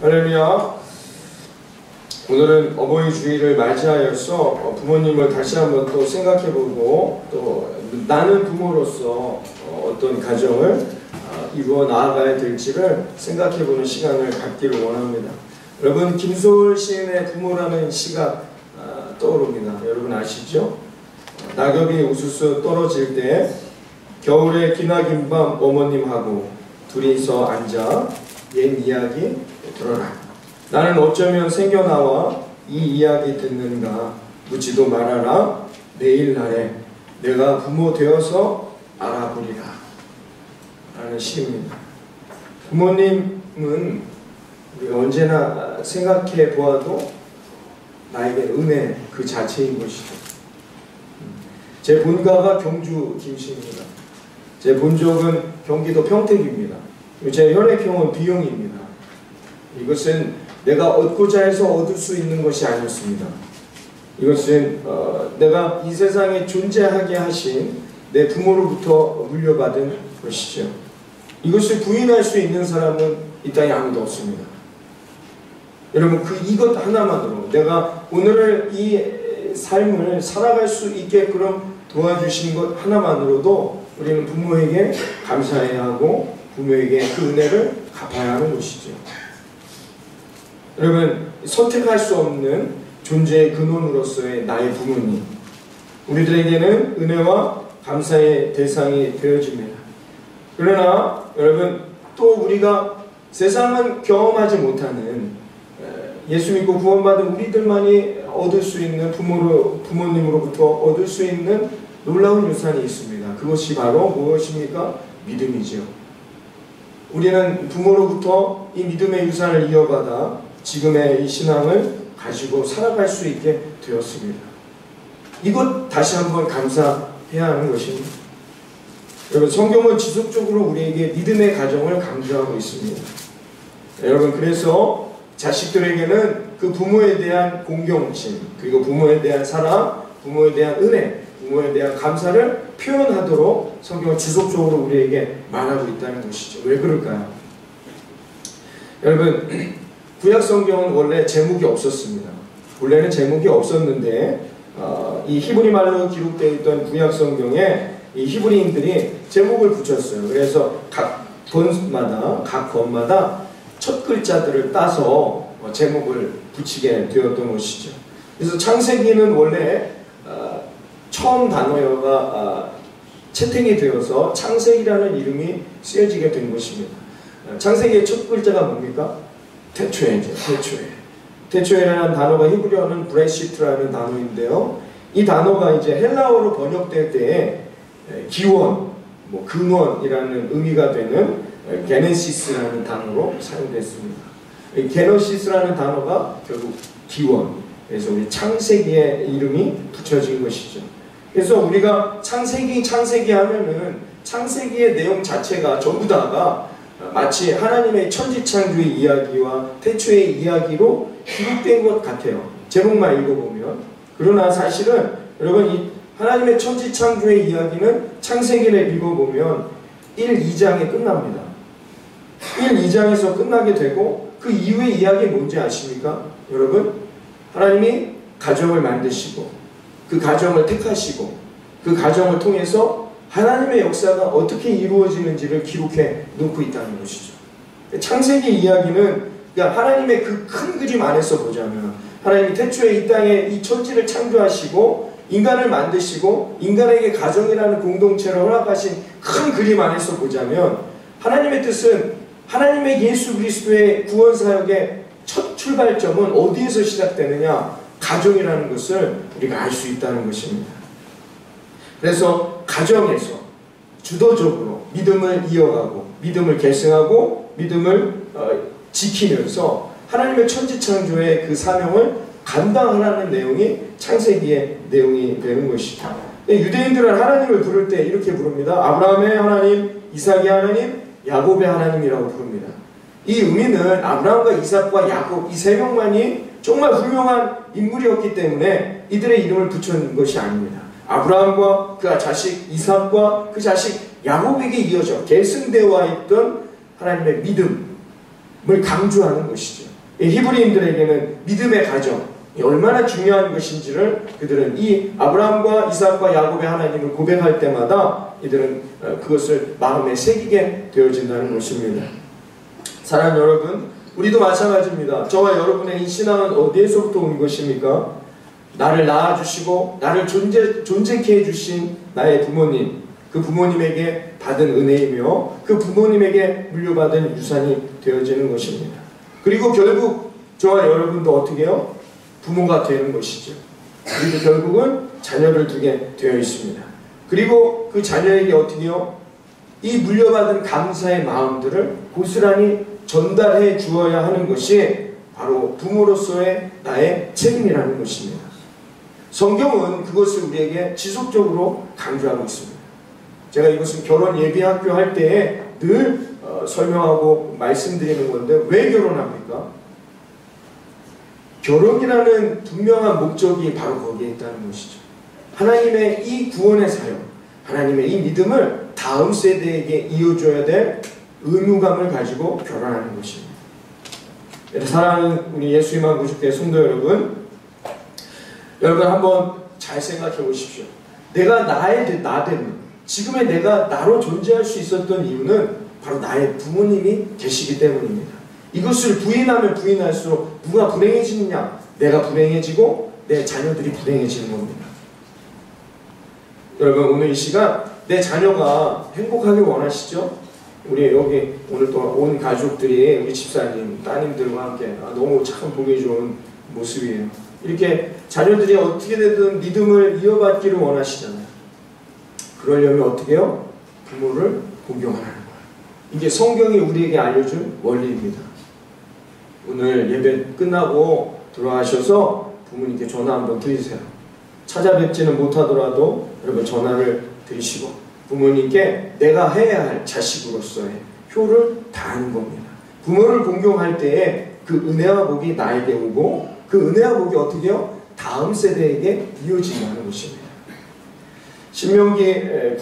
할렐루야. 오늘은 어버이 주일을 맞이하여서 부모님을 다시 한번 또 생각해보고 또 나는 부모로서 어떤 가정을 이루어 나아가야 될지를 생각해보는 시간을 갖기를 원합니다. 여러분, 김소월 시인의 부모라는 시가 떠오릅니다. 여러분 아시죠? 낙엽이 우수수 떨어질 때 겨울에 기나긴 밤 어머님하고 둘이서 앉아 옛 이야기 들어라. 나는 어쩌면 생겨나와 이 이야기 듣는가 묻지도 말아라. 내일 날에 내가 부모 되어서 알아보리라 라는 시입니다. 부모님은 우리가 언제나 생각해 보아도 나에게 은혜 그 자체인 것이죠. 제 본가가 경주 김씨입니다. 제 본족은 경기도 평택입니다. 제 혈액형은 B형입니다. 이것은 내가 얻고자 해서 얻을 수 있는 것이 아니었습니다. 이것은 내가 이 세상에 존재하게 하신 내 부모로부터 물려받은 것이죠. 이것을 부인할 수 있는 사람은 이 땅에 아무도 없습니다. 여러분, 이것 하나만으로 내가 오늘을 이 삶을 살아갈 수 있게끔 도와주신 것 하나만으로도 우리는 부모에게 감사해야 하고 부모에게 그 은혜를 갚아야 하는 것이죠. 여러분, 선택할 수 없는 존재의 근원으로서의 나의 부모님, 우리들에게는 은혜와 감사의 대상이 되어집니다. 그러나 여러분, 또 우리가 세상은 경험하지 못하는 예수 믿고 구원받은 우리들만이 얻을 수 있는 부모님으로부터 얻을 수 있는 놀라운 유산이 있습니다. 그것이 바로 무엇입니까? 믿음이죠. 우리는 부모로부터 이 믿음의 유산을 이어받아 지금의 이 신앙을 가지고 살아갈 수 있게 되었습니다. 이것 다시 한번 감사해야 하는 것입니다. 여러분, 성경은 지속적으로 우리에게 믿음의 가정을 강조하고 있습니다. 여러분, 그래서 자식들에게는 그 부모에 대한 공경심, 그리고 부모에 대한 사랑, 부모에 대한 은혜, 부모에 대한 감사를 표현하도록 성경은 지속적으로 우리에게 말하고 있다는 것이죠. 왜 그럴까요? 여러분, 구약 성경은 원래 제목이 없었습니다. 원래는 제목이 없었는데 이 히브리 말로 기록되어 있던 구약 성경에 이 히브리인들이 제목을 붙였어요. 그래서 각 권마다 첫 글자들을 따서 제목을 붙이게 되었던 것이죠. 그래서 창세기는 원래 처음 단어가 채택이 되어서 창세기라는 이름이 쓰여지게 된 것입니다. 창세기의 첫 글자가 뭡니까? 태초에죠. 태초에라는 단어가 히브리어는 브레시트라는 단어인데요. 이 단어가 이제 헬라어로 번역될 때에 기원, 근원이라는 의미가 되는 게네시스라는 단어로 사용됐습니다. 게네시스라는 단어가 결국 기원, 그래서 우리 창세기의 이름이 붙여진 것이죠. 그래서 우리가 창세기 하면은 창세기의 내용 자체가 전부 다가 마치 하나님의 천지창조의 이야기와 태초의 이야기로 기록된 것 같아요. 제목만 읽어보면. 그러나 사실은 여러분, 이 하나님의 천지창조의 이야기는 창세기를 읽어보면 1, 2장에 끝납니다. 1, 2장에서 끝나게 되고 그 이후의 이야기 뭔지 아십니까? 여러분, 하나님이 가정을 만드시고 그 가정을 택하시고 그 가정을 통해서 하나님의 역사가 어떻게 이루어지는지를 기록해 놓고 있다는 것이죠. 창세기 이야기는 그러니까 하나님의 그 큰 그림 안에서 보자면 하나님이 태초에 이 땅에 이 천지를 창조하시고 인간을 만드시고 인간에게 가정이라는 공동체를 허락하신 큰 그림 안에서 보자면 하나님의 뜻은 하나님의 예수 그리스도의 구원 사역의 첫 출발점은 어디에서 시작되느냐? 가정이라는 것을 우리가 알 수 있다는 것입니다. 그래서 가정에서 주도적으로 믿음을 이어가고 믿음을 계승하고 믿음을 지키면서 하나님의 천지창조의 그 사명을 감당하라는 내용이 창세기의 내용이 되는 것이죠. 유대인들은 하나님을 부를 때 이렇게 부릅니다. 아브라함의 하나님, 이삭의 하나님, 야곱의 하나님이라고 부릅니다. 이 의미는 아브라함과 이삭과 야곱 이 세 명만이 정말 훌륭한 인물이었기 때문에 이들의 이름을 붙여준 것이 아닙니다. 아브라함과 그 자식 이삭과 그 자식 야곱에게 이어져 계승되어 있던 하나님의 믿음을 강조하는 것이죠. 이 히브리인들에게는 믿음의 가정, 얼마나 중요한 것인지를 그들은 이 아브라함과 이삭과 야곱의 하나님을 고백할 때마다 이들은 그것을 마음에 새기게 되어진다는 것입니다. 사랑하는 여러분, 우리도 마찬가지입니다. 저와 여러분의 이 신앙은 어디에서부터 온 것입니까? 나를 낳아주시고 나를 존재케 해주신 나의 부모님, 그 부모님에게 받은 은혜이며 그 부모님에게 물려받은 유산이 되어지는 것입니다. 그리고 결국 저와 여러분도 어떻게 해요? 부모가 되는 것이죠. 그리고 결국은 자녀를 두게 되어 있습니다. 그리고 그 자녀에게 어떻게 해요? 이 물려받은 감사의 마음들을 고스란히 전달해 주어야 하는 것이 바로 부모로서의 나의 책임이라는 것입니다. 성경은 그것을 우리에게 지속적으로 강조하고 있습니다. 제가 이것은 결혼 예비학교 할 때에 늘 설명하고 말씀드리는 건데, 왜 결혼합니까? 결혼이라는 분명한 목적이 바로 거기에 있다는 것이죠. 하나님의 이 구원의 사역, 하나님의 이 믿음을 다음 세대에게 이어줘야 될 의무감을 가지고 결혼하는 것입니다. 사랑하는 우리 예수님만 구주교회 성도 여러분, 여러분 한번 잘 생각해 보십시오. 내가 나된 지금의 내가 나로 존재할 수 있었던 이유는 바로 나의 부모님이 계시기 때문입니다. 이것을 부인하면 부인할수록 누가 불행해지느냐? 내가 불행해지고 내 자녀들이 불행해지는 겁니다. 여러분, 오늘 이 시간 내 자녀가 행복하길 원하시죠? 우리 여기 오늘 또 온 가족들이 우리 집사님, 따님들과 함께 너무 참 보기 좋은 모습이에요. 이렇게 자녀들이 어떻게 되든 믿음을 이어받기를 원하시잖아요. 그러려면 어떻게 해요? 부모를 공경하라는 거예요. 이게 성경이 우리에게 알려준 원리입니다. 오늘 예배 끝나고 돌아가셔서 부모님께 전화 한번 드리세요. 찾아뵙지는 못하더라도 여러분 전화를 드리시고 부모님께 내가 해야 할 자식으로서의 효를 다하는 겁니다. 부모를 공경할 때에 그 은혜와 복이 나에게 오고 그 은혜와 복이 어떻게 해요? 다음 세대에게 이어진다는 것입니다. 신명기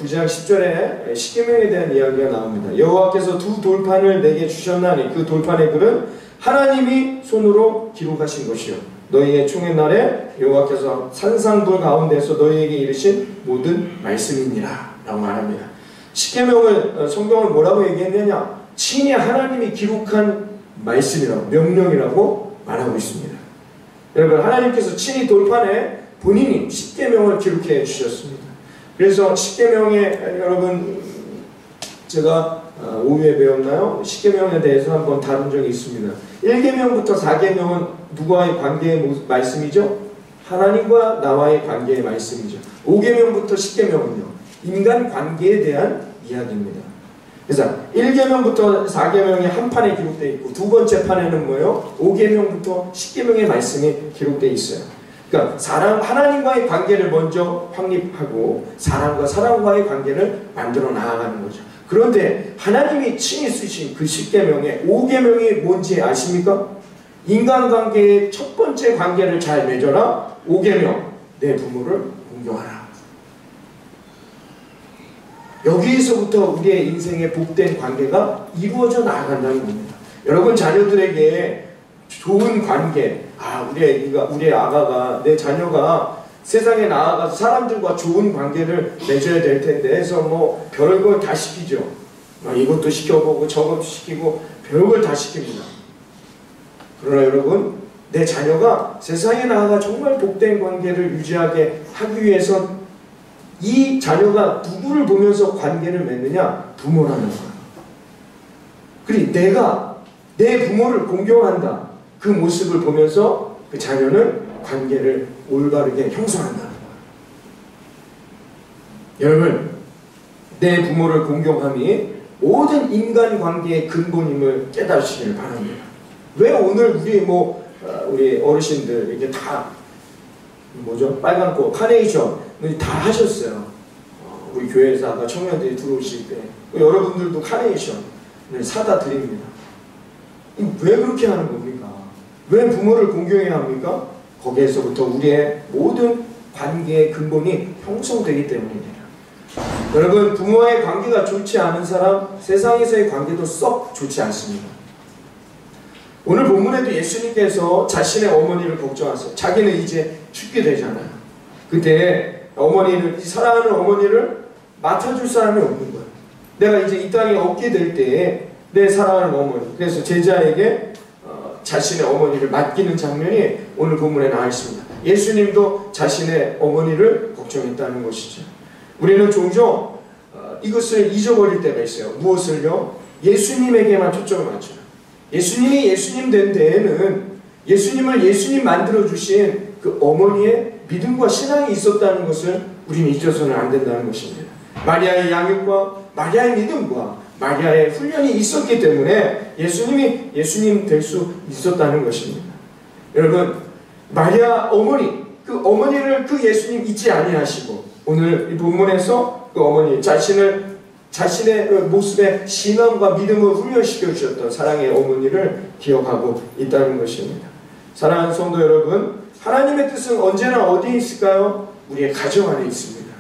9장 10절에 십계명에 대한 이야기가 나옵니다. 여호와께서 두 돌판을 내게 주셨나니 그 돌판의 글은 하나님이 손으로 기록하신 것이요 너희의 총의 날에 여호와께서 산상불 가운데서 너희에게 이르신 모든 말씀이니라 라고 말합니다. 십계명을 성경은 뭐라고 얘기했느냐? 친히 하나님이 기록한 말씀이라고, 명령이라고 말하고 있습니다. 여러분, 하나님께서 친히 돌판에 본인이 십계명을 기록해 주셨습니다. 그래서 십계명에 여러분 제가 오후에 배웠나요? 십계명에 대해서 한번 다룬 적이 있습니다. 1계명부터 4계명은 누구와의 관계의 말씀이죠? 하나님과 나와의 관계의 말씀이죠. 5계명부터 10계명은요 인간 관계에 대한 이야기입니다. 그래서 1계명부터 4계명이 한 판에 기록되어 있고 두 번째 판에는 뭐예요? 5계명부터 10계명의 말씀이 기록되어 있어요. 그러니까 하나님과의 관계를 먼저 확립하고 사람과의 관계를 만들어 나아가는 거죠. 그런데 하나님이 친히 쓰신 그 10계명의 5계명이 뭔지 아십니까? 인간관계의 첫 번째 관계를 잘 맺어라. 5계명, 내 부모를 공경하라. 여기에서부터 우리의 인생의 복된 관계가 이루어져 나아간다는 겁니다. 여러분, 자녀들에게 좋은 관계, 우리 아가가, 내 자녀가 세상에 나아가서 사람들과 좋은 관계를 맺어야 될 텐데 해서 뭐 별걸 다 시키죠. 이것도 시켜보고 저것도 시키고 별걸 다 시킵니다. 그러나 여러분, 내 자녀가 세상에 나아가 정말 복된 관계를 유지하게 하기 위해서 이 자녀가 누구를 보면서 관계를 맺느냐? 부모라는 거예요. 그리고 내가 내 부모를 공경한다. 그 모습을 보면서 그 자녀는 관계를 올바르게 형성한다는 거예요. 여러분, 내 부모를 공경함이 모든 인간관계의 근본임을 깨달으시길 바랍니다. 왜 오늘 우리 어르신들 이렇게 다 빨간 꽃, 카네이션 다 하셨어요. 우리 교회에서 아까 청년들이 들어오실 때 여러분들도 카네이션을 사다 드립니다. 왜 그렇게 하는 겁니까? 왜 부모를 공경해야 합니까? 거기에서부터 우리의 모든 관계의 근본이 형성되기 때문입니다. 여러분, 부모와의 관계가 좋지 않은 사람, 세상에서의 관계도 썩 좋지 않습니다. 오늘 본문에도 예수님께서 자신의 어머니를 걱정하세요. 자기는 이제 죽게 되잖아요. 그때 어머니를, 사랑하는 어머니를 맡아줄 사람이 없는 거예요. 내가 이제 이 땅에 없게 될 때에 내 사랑하는 어머니, 그래서 제자에게 자신의 어머니를 맡기는 장면이 오늘 본문에 나와 있습니다. 예수님도 자신의 어머니를 걱정했다는 것이죠. 우리는 종종 이것을 잊어버릴 때가 있어요. 무엇을요? 예수님에게만 초점을 맞춰요. 예수님이 예수님 된 데에는 예수님을 예수님 만들어주신 그 어머니의 믿음과 신앙이 있었다는 것을 우리는 잊어서는 안 된다는 것입니다. 마리아의 양육과 마리아의 믿음과 마리아의 훈련이 있었기 때문에 예수님이 예수님 될 수 있었다는 것입니다. 여러분, 마리아 어머니, 그 어머니를 그 예수님 잊지 아니하시고 오늘 이 본문에서 그 어머니 자신의 모습에 신앙과 믿음을 훈련시켜 주셨던 사랑의 어머니를 기억하고 있다는 것입니다. 사랑하는 성도 여러분, 하나님의 뜻은 언제나 어디에 있을까요? 우리의 가정 안에 있습니다.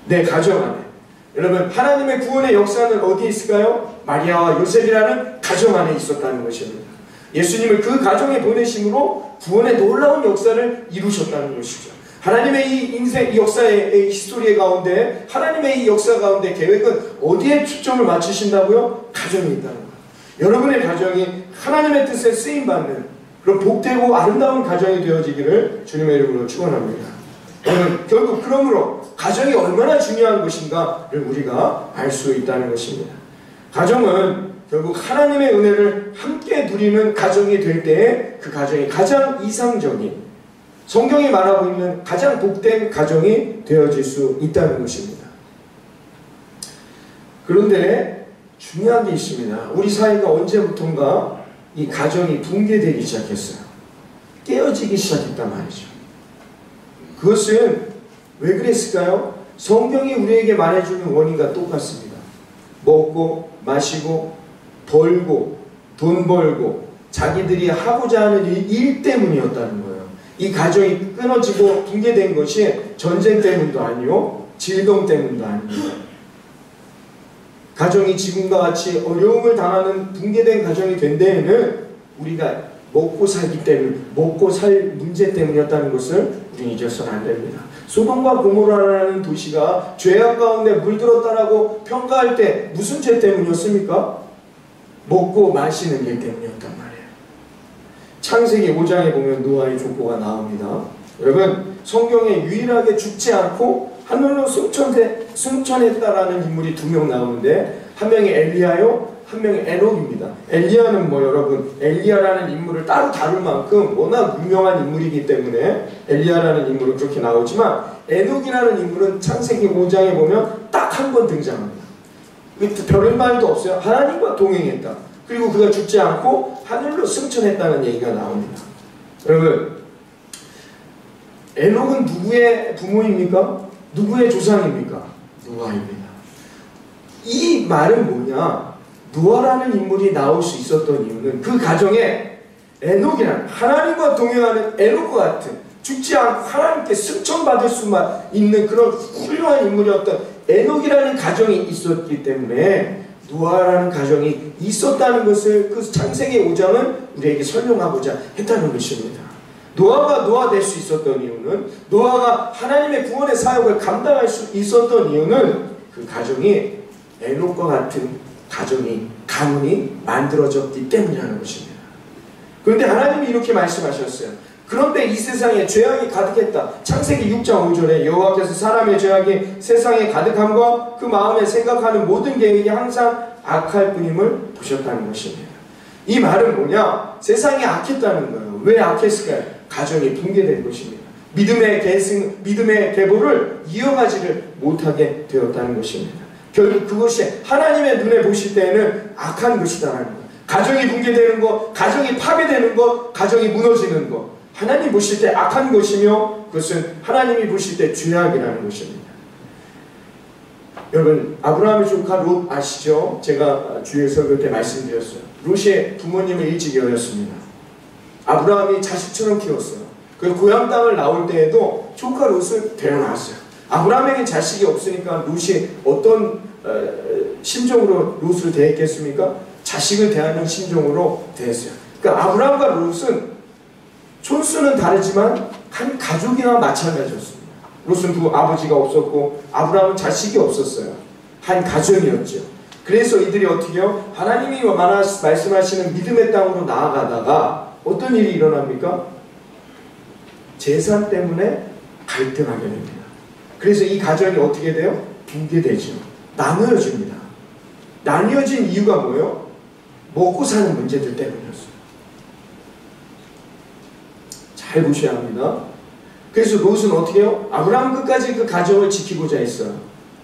내 가정 안에. 여러분, 하나님의 구원의 역사는 어디에 있을까요? 마리아와 요셉이라는 가정 안에 있었다는 것입니다. 예수님을 그 가정에 보내심으로 구원의 놀라운 역사를 이루셨다는 것이죠. 하나님의 이 인생, 이 역사의 히스토리 가운데, 하나님의 이 역사 가운데 계획은 어디에 초점을 맞추신다고요? 가정에 있다는 거예요. 여러분의 가정이 하나님의 뜻에 쓰임받는 그런 복되고 아름다운 가정이 되어지기를 주님의 이름으로 축원합니다. 여러분, 결국 그러므로 가정이 얼마나 중요한 것인가를 우리가 알 수 있다는 것입니다. 가정은 결국 하나님의 은혜를 함께 누리는 가정이 될 때에 그 가정이 가장 이상적인, 성경이 말하고 있는 가장 복된 가정이 되어질 수 있다는 것입니다. 그런데 중요한 게 있습니다. 우리 사회가 언제부턴가 이 가정이 붕괴되기 시작했어요. 깨어지기 시작했단 말이죠. 그것은 왜 그랬을까요? 성경이 우리에게 말해주는 원인과 똑같습니다. 먹고 마시고 벌고 돈 벌고 자기들이 하고자 하는 일 때문이었다는 거예요. 이 가정이 끊어지고 붕괴된 것이 전쟁 때문도 아니요, 질병 때문도 아닙니다. 가정이 지금과 같이 어려움을 당하는 붕괴된 가정이 된 데에는 우리가 먹고 살기 때문, 먹고 살 문제 때문이었다는 것을 우리는 잊어서는 안 됩니다. 소돔과 고모라라는 도시가 죄악 가운데 물들었다라고 평가할 때 무슨 죄 때문이었습니까? 먹고 마시는 일 때문이었단 말이에요. 창세기 5장에 보면 노아의 족보가 나옵니다. 여러분, 성경에 유일하게 죽지 않고 하늘로 승천했다라는 인물이 2명 나오는데, 한 명이 엘리야요, 한 명이 에녹입니다. 엘리야는 여러분, 엘리야라는 인물을 따로 다룰 만큼 워낙 유명한 인물이기 때문에 엘리야라는 인물은 그렇게 나오지만, 에녹이라는 인물은 창세기 5장에 보면 딱 한 번 등장합니다. 별 말도 없어요. 하나님과 동행했다. 그리고 그가 죽지 않고 하늘로 승천했다는 얘기가 나옵니다. 여러분, 에녹은 누구의 부모입니까? 누구의 조상입니까? 노아입니다. 이 말은 뭐냐? 노아라는 인물이 나올 수 있었던 이유는 그 가정에 에녹이라는, 하나님과 동행하는 에녹과 같은, 죽지 않고 하나님께 승천받을 수만 있는 그런 훌륭한 인물이었던 에녹이라는 가정이 있었기 때문에 노아라는 가정이 있었다는 것을 그 창세기 5장은 우리에게 설명하고자 했다는 것입니다. 노아가 노아 될 수 있었던 이유는, 노아가 하나님의 구원의 사역을 감당할 수 있었던 이유는 그 가정이 에녹과 같은 가문이 만들어졌기 때문이라는 것입니다. 그런데 하나님이 이렇게 말씀하셨어요. 그런데 이 세상에 죄악이 가득했다. 창세기 6장 5절에 여호와께서 사람의 죄악이 세상에 가득함과 그 마음에 생각하는 모든 계획이 항상 악할 뿐임을 보셨다는 것입니다. 이 말은 뭐냐? 세상이 악했다는 거예요. 왜 악했을까요? 가정이 붕괴된 것입니다. 믿음의 계보를 이어가지를 못하게 되었다는 것입니다. 결국 그것이 하나님의 눈에 보실 때에는 악한 것이다라는 거예요. 가정이 붕괴되는 것, 가정이 파괴되는 것, 가정이 무너지는 것, 하나님 보실 때 악한 것이며 그것은 하나님이 보실 때 죄악이라는 것입니다. 여러분, 아브라함의 조카 롯 아시죠? 제가 주일 설교 때 말씀드렸어요. 롯의 부모님은 일찍 여였습니다. 아브라함이 자식처럼 키웠어요. 그 고향 땅을 나올 때에도 조카 롯을 데려놨어요. 아브라함에게 자식이 없으니까 롯이 어떤 심정으로 롯을 대했겠습니까? 자식을 대하는 심정으로 대했어요. 그러니까 아브라함과 롯은 촌수는 다르지만 한 가족이나 마찬가지였습니다. 롯은 두 아버지가 없었고 아브라함은 자식이 없었어요. 한 가정이었죠. 그래서 이들이 어떻게 해요? 하나님이 말씀하시는 믿음의 땅으로 나아가다가 어떤 일이 일어납니까? 재산 때문에 갈등하게 됩니다. 그래서 이 가정이 어떻게 돼요? 붕괴되죠. 나누어집니다. 나뉘어진 이유가 뭐예요? 먹고 사는 문제들 때문이었어요. 잘 보셔야 합니다. 그래서 롯은 어떻게 해요? 아브라함 끝까지 그 가정을 지키고자 했어요.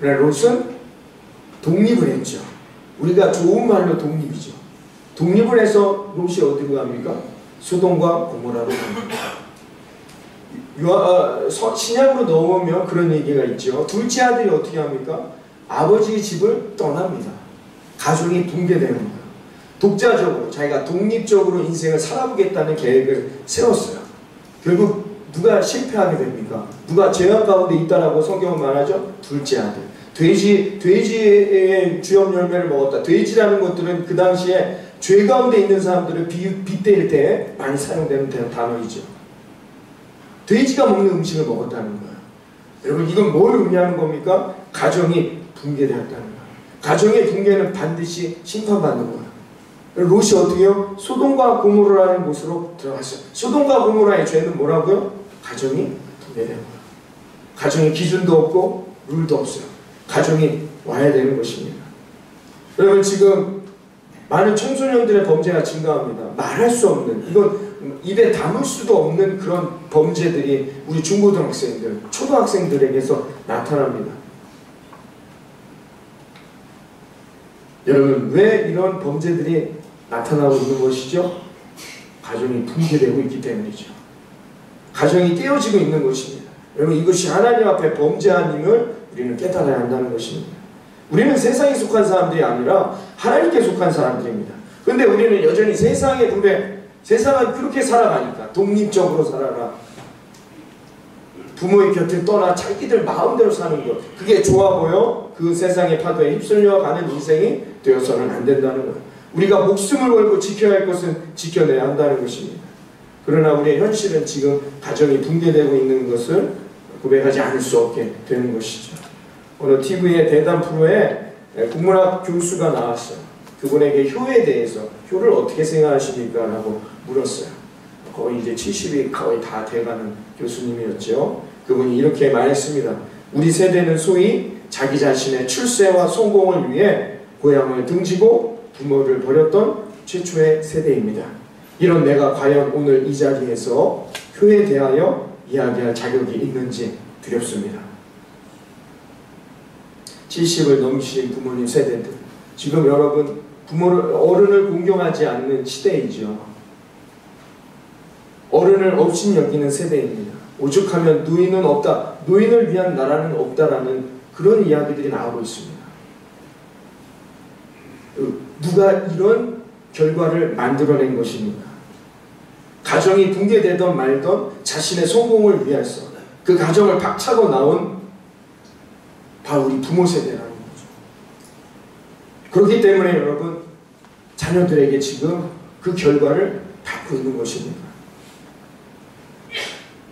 그러나 롯은 독립을 했죠. 우리가 좋은 말로 독립이죠. 독립을 해서 롯이 어디로 갑니까? 소돔과 고모라로 갑니다. 신약으로 넘어오면 그런 얘기가 있죠. 둘째 아들이 어떻게 합니까? 아버지의 집을 떠납니다. 가정이 붕괴되는 거예요. 독자적으로 자기가 독립적으로 인생을 살아보겠다는 계획을 세웠어요. 결국 누가 실패하게 됩니까? 누가 죄악 가운데 있다라고 성경은 말하죠? 둘째 아들. 돼지의 주염 열매를 먹었다. 돼지라는 것들은 그 당시에 죄 가운데 있는 사람들을 빗대일 때 많이 사용되는 단어이죠. 돼지가 먹는 음식을 먹었다는 거예요. 여러분 이건 뭘 의미하는 겁니까? 가정이 붕괴되었다는 거예요. 가정의 붕괴는 반드시 심판받는 거예요. 롯이 어떻게 해요? 소돔과 고모라라는 곳으로 들어갔어요. 소돔과 고모라의 죄는 뭐라고요? 가정이 붕괴된 거예요. 가정에 기준도 없고 룰도 없어요. 가정이 와야 되는 것입니다. 여러분 지금 많은 청소년들의 범죄가 증가합니다. 말할 수 없는, 이건 입에 담을 수도 없는 그런 범죄들이 우리 중고등학생들, 초등학생들에게서 나타납니다. 여러분 왜 이런 범죄들이 나타나고 있는 것이죠? 가정이 붕괴되고 있기 때문이죠. 가정이 깨어지고 있는 것입니다. 여러분 이것이 하나님 앞에 범죄함임을 우리는 깨달아야 한다는 것입니다. 우리는 세상에 속한 사람들이 아니라 하나님께 속한 사람들입니다. 그런데 우리는 여전히 세상의 불에, 세상은 그렇게 살아가니까 독립적으로 살아라, 부모의 곁을 떠나 자기들 마음대로 사는 것, 그게 좋아 보여 그 세상의 파도에 휩쓸려가는 인생이 되어서는 안 된다는 것. 우리가 목숨을 걸고 지켜야 할 것은 지켜내야 한다는 것입니다. 그러나 우리의 현실은 지금 가정이 붕괴되고 있는 것을 고백하지 않을 수 없게 되는 것이죠. 오늘 TV의 대담 프로에 국문학 교수가 나왔어요. 그분에게 효에 대해서, 효를 어떻게 생각하십니까? 라고 물었어요. 거의 이제 70이 거의 다 돼가는 교수님이었죠. 그분이 이렇게 말했습니다. 우리 세대는 소위 자기 자신의 출세와 성공을 위해 고향을 등지고 부모를 버렸던 최초의 세대입니다. 이런 내가 과연 오늘 이 자리에서 효에 대하여 이야기할 자격이 있는지 두렵습니다. 70을 넘기신 부모님 세대들, 지금 여러분 어른을 공경하지 않는 시대이죠. 어른을 업신여기는 세대입니다. 오죽하면 노인은 없다, 노인을 위한 나라는 없다라는 그런 이야기들이 나오고 있습니다. 누가 이런 결과를 만들어낸 것입니까? 가정이 붕괴되던 말던 자신의 성공을 위해서 그 가정을 박차고 나온 바로 우리 부모 세대라는 거죠. 그렇기 때문에 여러분 자녀들에게 지금 그 결과를 받고 있는 것입니다.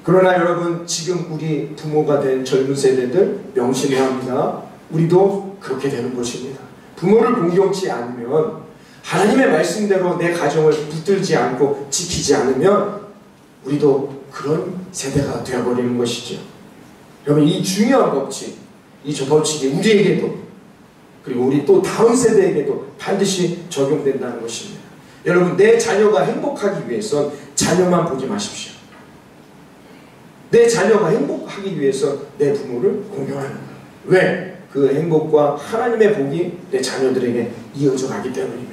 그러나 여러분 지금 우리 부모가 된 젊은 세대들 명심해야 합니다. 우리도 그렇게 되는 것입니다. 부모를 공경치 않으면, 하나님의 말씀대로 내 가정을 붙들지 않고 지키지 않으면 우리도 그런 세대가 되어버리는 것이죠. 여러분 이 중요한 법칙, 이 법칙이 우리에게도 그리고 우리 또 다음 세대에게도 반드시 적용된다는 것입니다. 여러분 내 자녀가 행복하기 위해선 자녀만 보지 마십시오. 내 자녀가 행복하기 위해서 내 부모를 공경하는 거예요. 왜? 그 행복과 하나님의 복이 내 자녀들에게 이어져 가기 때문입니다.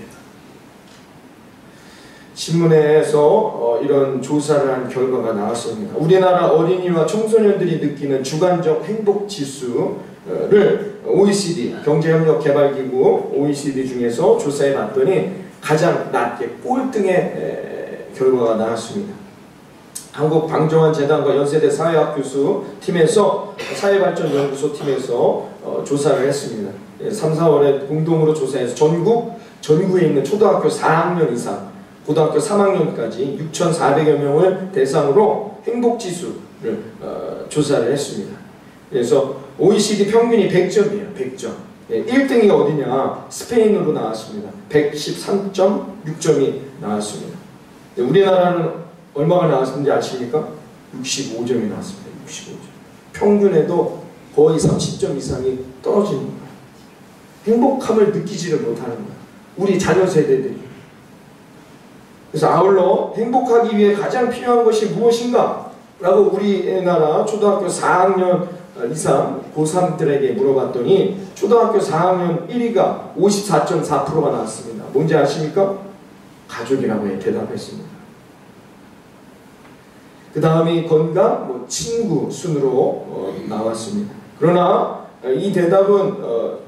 신문에서 이런 조사를 한 결과가 나왔습니다. 우리나라 어린이와 청소년들이 느끼는 주관적 행복 지수를 OECD, 경제협력개발기구 OECD 중에서 조사해 봤더니 가장 낮게 꼴등의 결과가 나왔습니다. 한국방정환재단과 연세대 사회학 교수 팀에서, 사회발전연구소 팀에서 조사를 했습니다. 3, 4월에 공동으로 조사해서 전국에 있는 초등학교 4학년 이상 고등학교 3학년까지 6,400여 명을 대상으로 행복지수를 조사를 했습니다. 그래서 OECD 평균이 100점이에요. 100점. 1등이 어디냐? 스페인으로 나왔습니다. 113.6점이 나왔습니다. 우리나라는 얼마가 나왔는지 아십니까? 65점이 나왔습니다. 65점. 평균에도 거의 30점 이상이 떨어지는 거예요. 행복함을 느끼지를 못하는 거예요. 우리 자녀 세대들이. 그래서 아울러 행복하기 위해 가장 필요한 것이 무엇인가? 라고 우리나라 초등학교 4학년 이상 고3들에게 물어봤더니 초등학교 4학년 1위가 54.4%가 나왔습니다. 뭔지 아십니까? 가족이라고 대답했습니다. 그 다음이 건강, 친구 순으로 나왔습니다. 그러나 이 대답은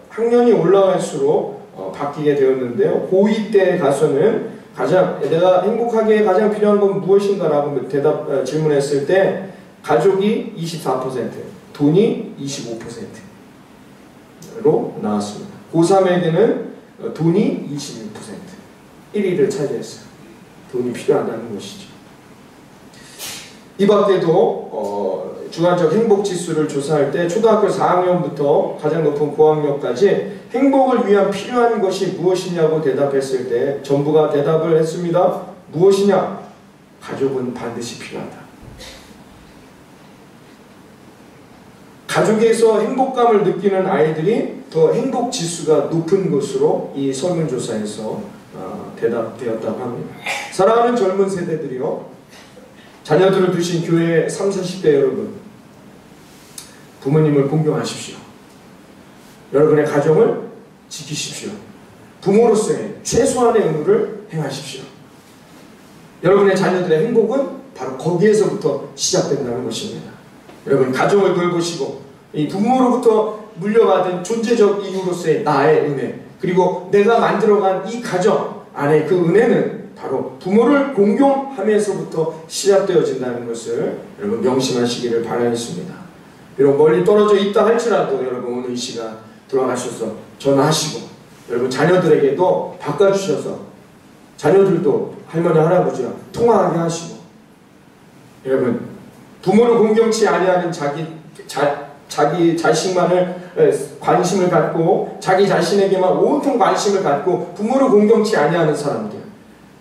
학년이 올라갈수록 바뀌게 되었는데요. 고2 때 가서는 내가 행복하게 가장 필요한 건 무엇인가 라고 질문했을 때 가족이 24%, 돈이 25%로 나왔습니다. 고3에게는 돈이 26%, 1위를 차지했어요. 돈이 필요하다는 것이죠. 이 밖에도 주관적 행복지수를 조사할 때 초등학교 4학년부터 가장 높은 고학년까지 행복을 위한 필요한 것이 무엇이냐고 대답했을 때 전부가 대답을 했습니다. 무엇이냐? 가족은 반드시 필요하다. 가족에서 행복감을 느끼는 아이들이 더 행복지수가 높은 것으로 이 설문조사에서 대답되었다고 합니다. 사랑하는 젊은 세대들이요, 자녀들을 두신 교회 30, 40대 여러분, 부모님을 공경하십시오. 여러분의 가정을 지키십시오. 부모로서의 최소한의 의무를 행하십시오. 여러분의 자녀들의 행복은 바로 거기에서부터 시작된다는 것입니다. 여러분, 가정을 돌보시고 이 부모로부터 물려받은 존재적 이유로서의 나의 은혜, 그리고 내가 만들어간 이 가정 안에 그 은혜는 바로 부모를 공경하면서부터 시작되어진다는 것을 여러분 명심하시기를 바라겠습니다. 비록 멀리 떨어져 있다 할지라도 여러분 오늘 이 시간 돌아가셔서 전화하시고 여러분 자녀들에게도 바꿔주셔서 자녀들도 할머니 할아버지와 통화하게 하시고, 여러분 부모를 공경치 아니하는 자기 자식만을 관심을 갖고 자기 자신에게만 온통 관심을 갖고 부모를 공경치 아니하는 사람들,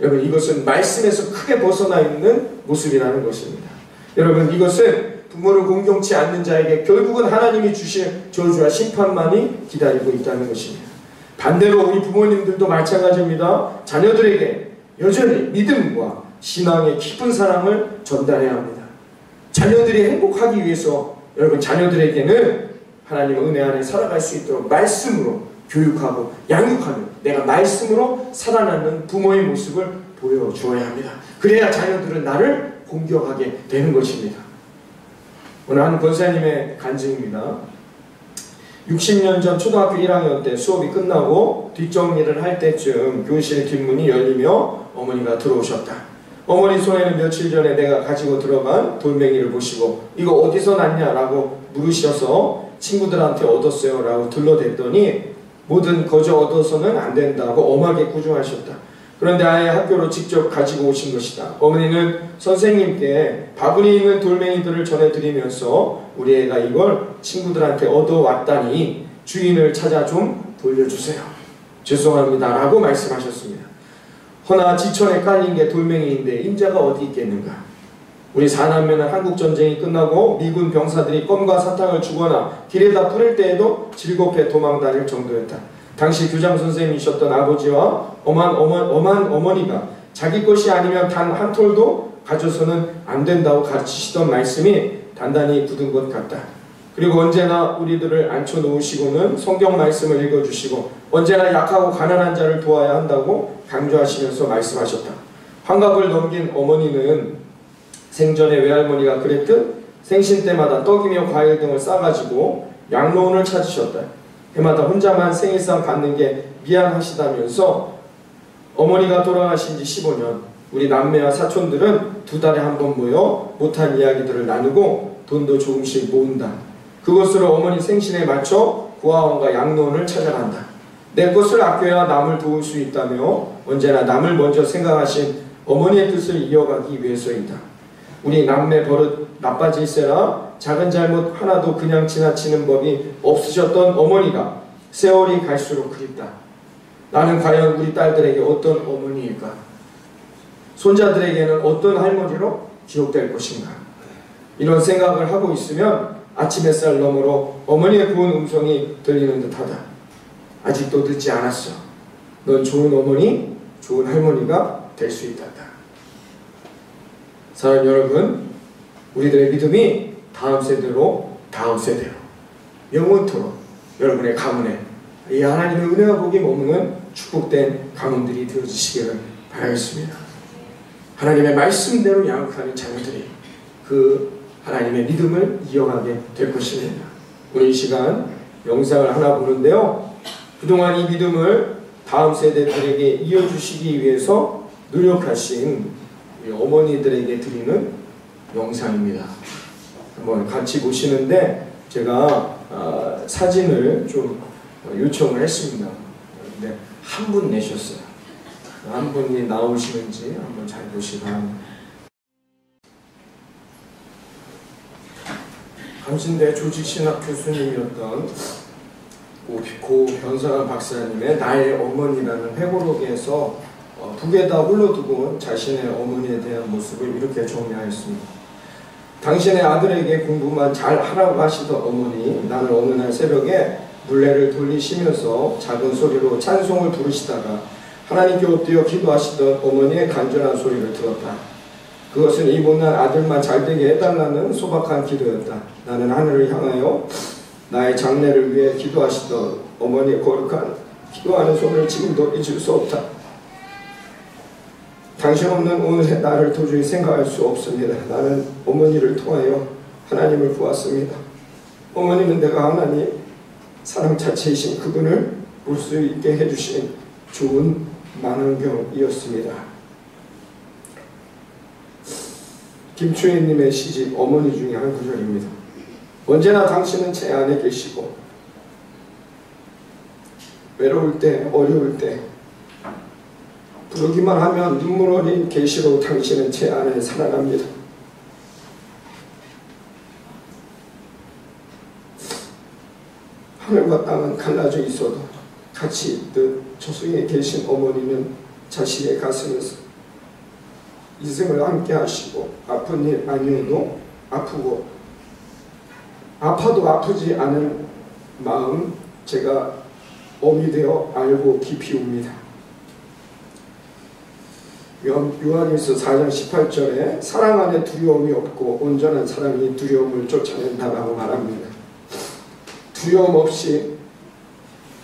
여러분 이것은 말씀에서 크게 벗어나 있는 모습이라는 것입니다. 여러분 이것은 부모를 공경치 않는 자에게 결국은 하나님이 주실 저주와 심판만이 기다리고 있다는 것입니다. 반대로 우리 부모님들도 마찬가지입니다. 자녀들에게 여전히 믿음과 신앙의 깊은 사랑을 전달해야 합니다. 자녀들이 행복하기 위해서 여러분 자녀들에게는 하나님의 은혜 안에 살아갈 수 있도록 말씀으로 교육하고 양육하는, 내가 말씀으로 살아나는 부모의 모습을 보여주어야 합니다. 그래야 자녀들은 나를 공경하게 되는 것입니다. 오늘 한 권사님의 간증입니다. 60년 전 초등학교 1학년 때 수업이 끝나고 뒷정리를 할 때쯤 교실 뒷문이 열리며 어머니가 들어오셨다. 어머니 손에는 며칠 전에 내가 가지고 들어간 돌멩이를 보시고 이거 어디서 났냐라고 물으셔서 친구들한테 얻었어요 라고 둘러댔더니 뭐든 거저 얻어서는 안 된다고 엄하게 꾸중하셨다. 그런데 아예 학교로 직접 가지고 오신 것이다. 어머니는 선생님께 바구니에 있는 돌멩이들을 전해드리면서 우리 애가 이걸 친구들한테 얻어왔다니 주인을 찾아 좀 돌려주세요. 죄송합니다 라고 말씀하셨습니다. 허나 지천에 깔린 게 돌멩이인데 임자가 어디 있겠는가. 우리 사남매는 한국전쟁이 끝나고 미군 병사들이 껌과 사탕을 주거나 길에다 뿌릴 때에도 질겁해 도망다닐 정도였다. 당시 교장선생님이셨던 아버지와 엄한 어머니가 자기 것이 아니면 단 한 톨도 가져서는 안 된다고 가르치시던 말씀이 단단히 굳은 것 같다. 그리고 언제나 우리들을 앉혀놓으시고는 성경 말씀을 읽어주시고 언제나 약하고 가난한 자를 도와야 한다고 강조하시면서 말씀하셨다. 환갑을 넘긴 어머니는 생전에 외할머니가 그랬듯 생신 때마다 떡이며 과일 등을 싸가지고 양로원을 찾으셨다. 해마다 혼자만 생일상 받는 게 미안하시다면서 어머니가 돌아가신 지 15년, 우리 남매와 사촌들은 2달에 한 번 모여 못한 이야기들을 나누고 돈도 조금씩 모은다. 그것으로 어머니 생신에 맞춰 고아원과 양로원을 찾아간다. 내 것을 아껴야 남을 도울 수 있다며 언제나 남을 먼저 생각하신 어머니의 뜻을 이어가기 위해서이다. 우리 남매 버릇 나빠질세라 작은 잘못 하나도 그냥 지나치는 법이 없으셨던 어머니가 세월이 갈수록 그립다. 나는 과연 우리 딸들에게 어떤 어머니일까? 손자들에게는 어떤 할머니로 기억될 것인가? 이런 생각을 하고 있으면 아침 햇살 너머로 어머니의 고운 음성이 들리는 듯하다. 아직도 늦지 않았어. 넌 좋은 어머니, 좋은 할머니가 될 수 있다. 사랑하는 여러분, 우리들의 믿음이 다음 세대로 영원토록 여러분의 가문에 이 하나님의 은혜가 복이 머무는 축복된 가문들이 되어주시기를 바라겠습니다. 하나님의 말씀대로 양육하는 자녀들이 그 하나님의 믿음을 이어가게 될 것입니다. 오늘 이 시간 영상을 하나 보는데요, 그동안 이 믿음을 다음 세대들에게 이어주시기 위해서 노력하신 어머니들에게 드리는 영상입니다. 한번 같이 보시는데 제가 사진을 좀 요청을 했습니다. 근데 한 분 내셨어요. 한 분이 나오시는지 한번 잘 보시기 바랍니다. 감신대 조직신학 교수님이었던 고 변상환 박사님의 나의 어머니라는 회고록에서 북에다 홀로두고 자신의 어머니에 대한 모습을 이렇게 정리하였습니다. 당신의 아들에게 공부만 잘 하라고 하시던 어머니, 나는 어느 날 새벽에 물레를 돌리시면서 작은 소리로 찬송을 부르시다가 하나님께 엎드려 기도하시던 어머니의 간절한 소리를 들었다. 그것은 이 못난 아들만 잘되게 해달라는 소박한 기도였다. 나는 하늘을 향하여 나의 장래를 위해 기도하시던 어머니의 거룩한 기도하는 손을 지금도 잊을 수 없다. 당신 없는 오늘의 나를 도저히 생각할 수 없습니다. 나는 어머니를 통하여 하나님을 보았습니다. 어머니는 내가 하나님 사랑 자체이신 그분을 볼 수 있게 해주신 좋은 만원경이었습니다. 김추혜님의 시집 어머니 중에 한 구절입니다. 언제나 당신은 제 안에 계시고 외로울 때 어려울 때 부르기만 하면 눈물 어린 계시로 당신은 제 안에 살아납니다. 하늘과 땅은 갈라져 있어도 같이 있듯 저승에 계신 어머니는 자신의 가슴에서 이승을 함께 하시고 아픈 일 아니어도 아프고 아파도 아프지 않은 마음 제가 어미 되어 알고 깊이 웁니다. 요한일서 4장 18절에 사랑 안에 두려움이 없고 온전한 사랑이 두려움을 쫓아낸다라고 말합니다. 두려움 없이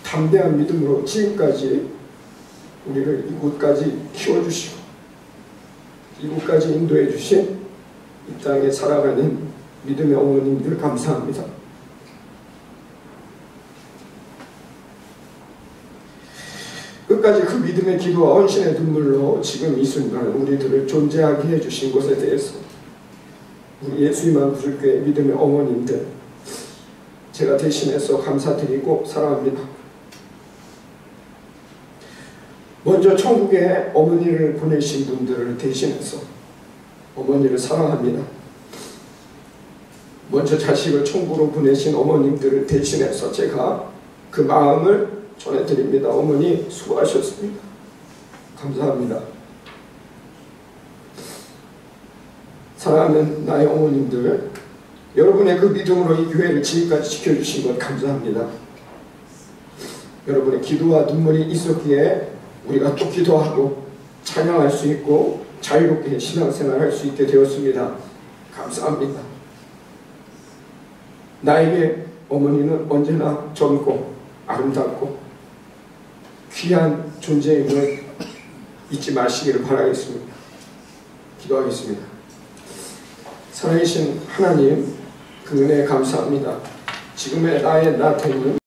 담대한 믿음으로 지금까지 우리를 이곳까지 키워주시고 이곳까지 인도해 주신 이 땅에 살아가는 믿음의 어머님들 감사합니다. 끝까지 그 믿음의 기도와 헌신의 눈물로 지금 이 순간 우리들을 존재하게 해주신 것에 대해서 우리 예수님만 부족교회 믿음의 어머님들 제가 대신해서 감사드리고 사랑합니다. 먼저 천국에 어머니를 보내신 분들을 대신해서 어머니를 사랑합니다. 먼저 자식을 천국으로 보내신 어머님들을 대신해서 제가 그 마음을 전해드립니다. 어머니 수고하셨습니다. 감사합니다. 사랑하는 나의 어머님들, 여러분의 그 믿음으로 이 교회를 지금까지 지켜주신 것 감사합니다. 여러분의 기도와 눈물이 있었기에 우리가 또 기도하고 찬양할 수 있고 자유롭게 신앙생활 할 수 있게 되었습니다. 감사합니다. 나에게 어머니는 언제나 젊고 아름답고 귀한 존재임을 잊지 마시기를 바라겠습니다. 기도하겠습니다. 살아계신 하나님, 그 은혜에 감사합니다. 지금의 나의 나태는